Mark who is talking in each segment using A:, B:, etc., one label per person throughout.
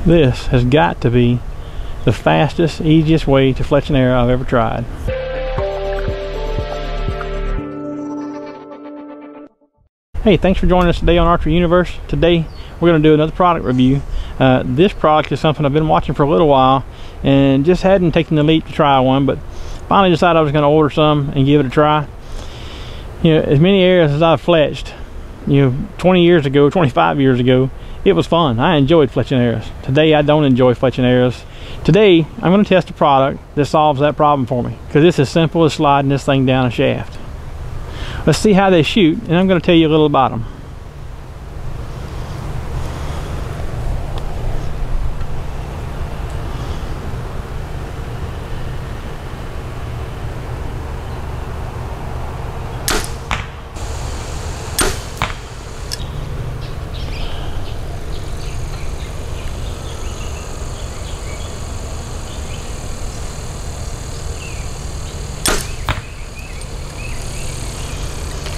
A: This has got to be the fastest, easiest way to fletch an arrow I've ever tried. Hey, thanks for joining us today on Archery Universe. Today we're going to do another product review. This product is something I've been watching for a little while and just hadn't taken the leap to try one, but finally decided I was going to order some and give it a try. You know, as many arrows as I've fletched, 20 years ago, 25 years ago, it was fun. I enjoyed fletching arrows. Today I don't enjoy fletching arrows. Today I'm going to test a product that solves that problem for me, because it's as simple as sliding this thing down a shaft. Let's see how they shoot, and I'm going to tell you a little about them.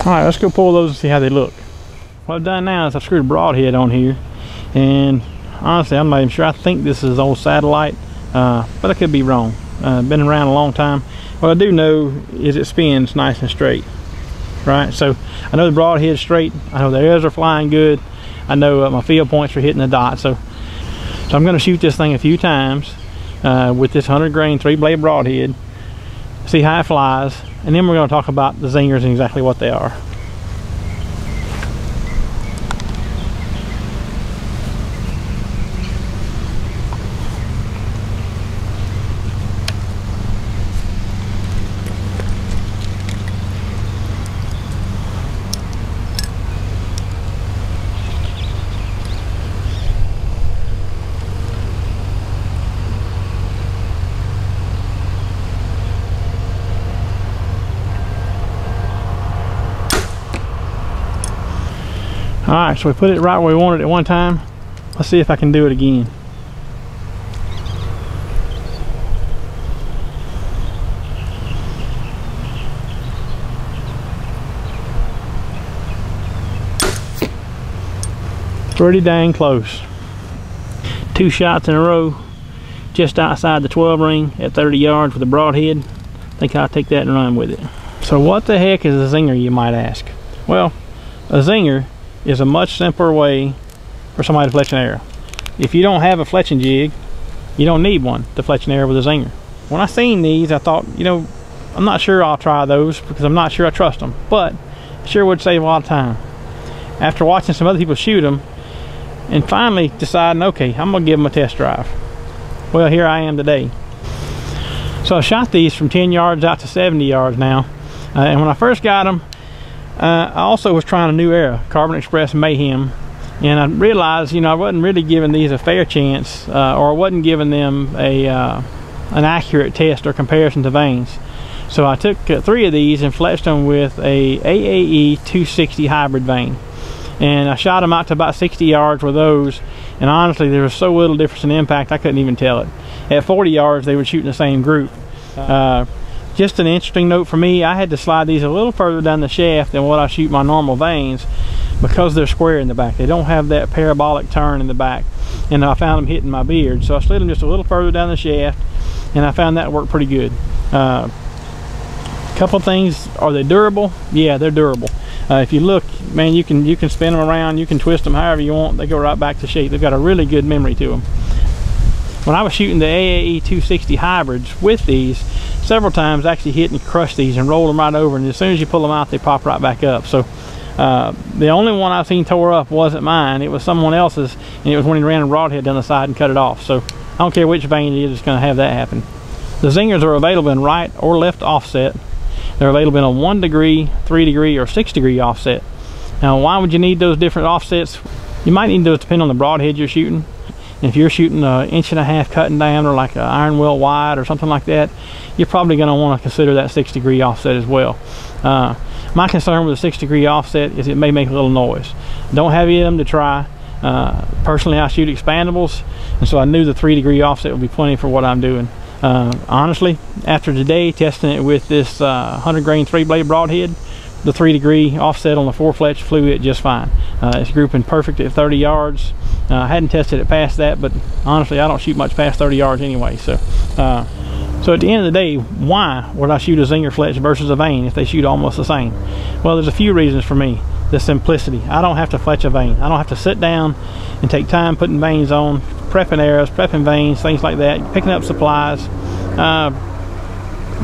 A: Alright, let's go pull those and see how they look. What I've done now is I've screwed a broadhead on here, and honestly I'm not even sure. I think this is old satellite, but I could be wrong. Been around a long time. What I do know is it spins nice and straight, right? So I know the broadhead's straight, I know the arrows are flying good, I know my field points are hitting the dot. So I'm going to shoot this thing a few times with this 100 grain 3-blade broadhead, see how it flies, and then we're going to talk about the Zingers and exactly what they are. Alright, so we put it right where we wanted it at one time. Let's see if I can do it again. Pretty dang close. 2 shots in a row just outside the 12 ring at 30 yards with a broadhead. I think I'll take that and run with it. So what the heck is a Zinger, you might ask? Well, a Zinger is a much simpler way for somebody to fletch an arrow. If you don't have a fletching jig, you don't need one to fletch an arrow with a Zinger. When I seen these, I thought, I'm not sure I'll try those because I'm not sure I trust them, but it sure would save a lot of time. After watching some other people shoot them and finally deciding, okay, I'm gonna give them a test drive. Well, here I am today. So I shot these from 10 yards out to 70 yards now, and when I first got them, I also was trying a new arrow, Carbon Express Mayhem, and I realized, I wasn't really giving these a fair chance, or I wasn't giving them an accurate test or comparison to vanes. So I took 3 of these and fletched them with a AAE 260 hybrid vane, and I shot them out to about 60 yards with those, and honestly there was so little difference in impact I couldn't even tell it. At 40 yards they were shooting the same group. Just an interesting note for me, I had to slide these a little further down the shaft than what I shoot my normal vanes because they're square in the back. They don't have that parabolic turn in the back, and I found them hitting my beard. So I slid them just a little further down the shaft, and I found that worked pretty good. Couple things, are they durable? Yeah, they're durable. If you look, man, you can spin them around, you can twist them however you want, they go right back to shape. They've got a really good memory to them. When I was shooting the AAE 260 hybrids with these, several times I actually hit and crushed these and rolled them right over, and as soon as you pull them out they pop right back up. So the only one I've seen tore up wasn't mine, it was someone else's, and it was when he ran a broadhead down the side and cut it off. So I don't care which vane it is, it's going to have that happen. The Zingers are available in right or left offset. They're available in a 1 degree, 3 degree, or 6 degree offset. Now why would you need those different offsets? You might need those depending on the broadhead you're shooting. If you're shooting an 1.5 inch cut in diameter, like an iron well wide or something like that, you're probably going to want to consider that 6 degree offset as well. My concern with a 6 degree offset is it may make a little noise. Don't have any of them to try. Personally, I shoot expandables, and so I knew the 3 degree offset would be plenty for what I'm doing. Honestly, after today testing it with this 100 grain 3-blade broadhead the 3-degree offset on the 4-fletch flew it just fine. It's grouping perfect at 30 yards. I hadn't tested it past that, but honestly I don't shoot much past 30 yards anyway. So so at the end of the day, why would I shoot a Zinger fletch versus a vane if they shoot almost the same? Well, there's a few reasons for me. The simplicity. I don't have to fletch a vane. I don't have to sit down and take time putting vanes on, prepping arrows, prepping vanes, things like that, picking up supplies.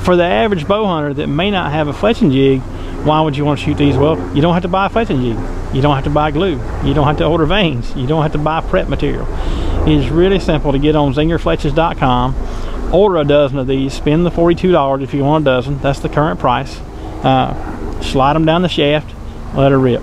A: For the average bow hunter that may not have a fletching jig, why would you want to shoot these? Well, you don't have to buy a fletching jig. You don't have to buy glue. You don't have to order vanes. You don't have to buy prep material. It is really simple to get on zingerfletches.com, order a dozen of these, spend the $42 if you want a dozen. That's the current price. Slide them down the shaft, let her rip.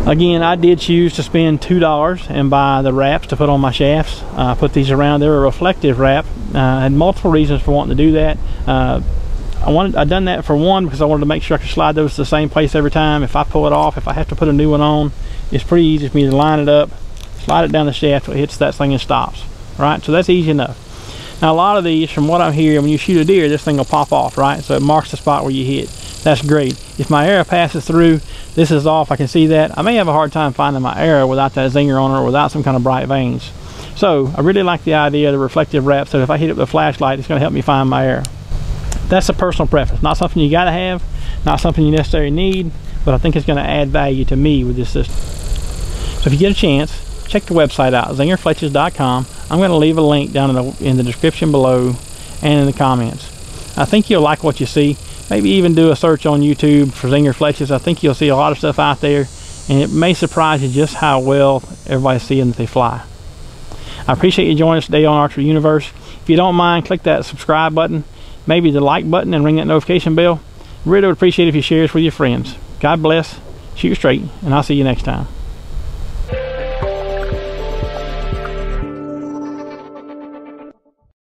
A: Again, I did choose to spend $2 and buy the wraps to put on my shafts. Put these around. They're a reflective wrap. I had multiple reasons for wanting to do that. I done that for one because I wanted to make sure I could slide those to the same place every time. If I pull it off, if I have to put a new one on, it's pretty easy for me to line it up, slide it down the shaft, it hits that thing and stops. Right, so that's easy enough. Now a lot of these, from what I'm hearing, when you shoot a deer, this thing will pop off, right? So it marks the spot where you hit. That's great. If my arrow passes through, this is off, I can see that. I may have a hard time finding my arrow without that Zinger on it or without some kind of bright vanes. So I really like the idea of the reflective wrap, so if I hit it with a flashlight, it's going to help me find my arrow. That's a personal preference, not something you got to have, not something you necessarily need, but I think it's going to add value to me with this system. So if you get a chance, check the website out, zingerfletches.com. I'm going to leave a link down in the description below and in the comments. I think you'll like what you see. Maybe even do a search on YouTube for Zinger fletches. I think you'll see a lot of stuff out there, and it may surprise you just how well everybody's seeing that they fly. I appreciate you joining us today on Archery Universe. If you don't mind, click that subscribe button, maybe the like button, and ring that notification bell. Really would appreciate it if you share this with your friends. God bless, shoot straight, and I'll see you next time.